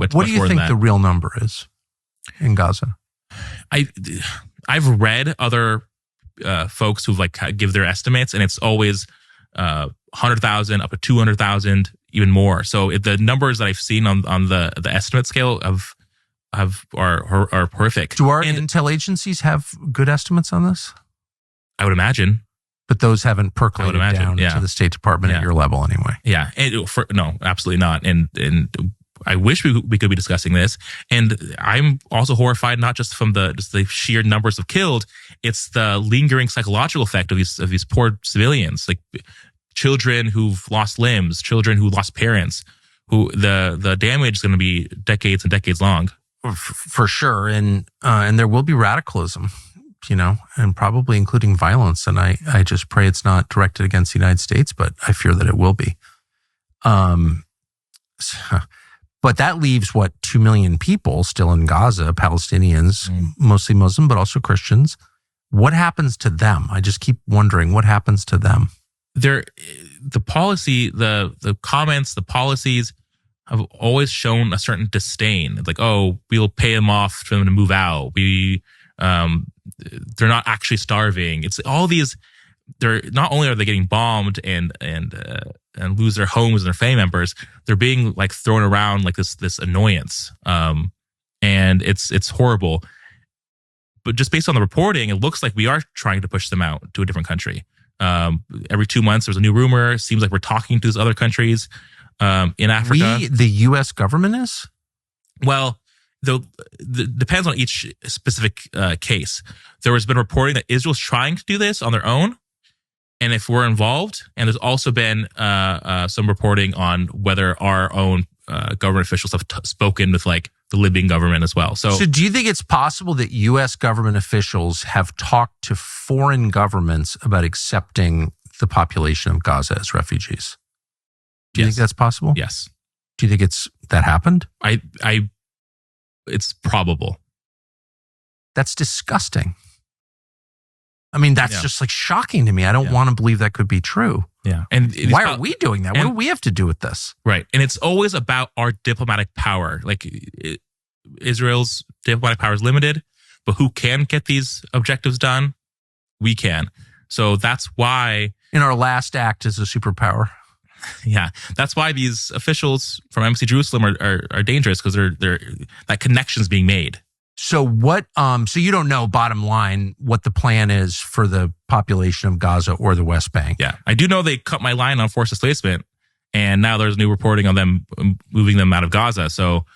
What do you think the real number is in Gaza? I've read other folks who like give their estimates, and it's always 100,000 up to 200,000, even more. So the numbers that I've seen on the estimate scale are horrific. Do our intel agencies have good estimates on this? I would imagine. But those haven't percolated down to the State Department at your level anyway. Yeah. No, absolutely not. And I wish we could be discussing this. And I'm also horrified, not just from the sheer numbers of killed, it's the lingering psychological effect of these poor civilians, like children who've lost limbs, children who lost parents, who the damage is going to be decades and decades long. For sure. And there will be radicalism, and probably including violence. And I just pray it's not directed against the United States, but I fear that it will be. But that leaves 2 million people still in Gaza, Palestinians, mostly Muslim, but also Christians. What happens to them? I just keep wondering what happens to them. The policy, the comments, the policies have always shown a certain disdain. It's like, oh, we'll pay them off for them to move out. They're not actually starving. It's all these. They're not only are they getting bombed and lose their homes and their family members, they're being like thrown around like this annoyance, and it's horrible. But just based on the reporting, it looks like we are trying to push them out to a different country. Every 2 months, there's a new rumor. It seems like we're talking to these other countries in Africa. The U.S. government is? Well, depends on each specific case. There has been reporting that Israel's trying to do this on their own, and if we're involved. And there's also been some reporting on whether our own government officials have spoken with like the Libyan government as well. So do you think it's possible that U.S. government officials have talked to foreign governments about accepting the population of Gaza as refugees? Do you think that's possible? Yes. Do you think that happened? It's probable. That's disgusting. I mean, that's just like shocking to me. I don't want to believe that could be true. Yeah. And why are we doing that? What do we have to do with this? Right. And it's always about our diplomatic power. Like Israel's diplomatic power is limited, but who can get these objectives done? We can. So that's why in our last act as a superpower. Yeah, that's why these officials from Embassy Jerusalem are dangerous, because that connection's being made. So what? So you don't know, bottom line, what the plan is for the population of Gaza or the West Bank? Yeah, I do know they cut my line on forced displacement, and now there's new reporting on them moving them out of Gaza. So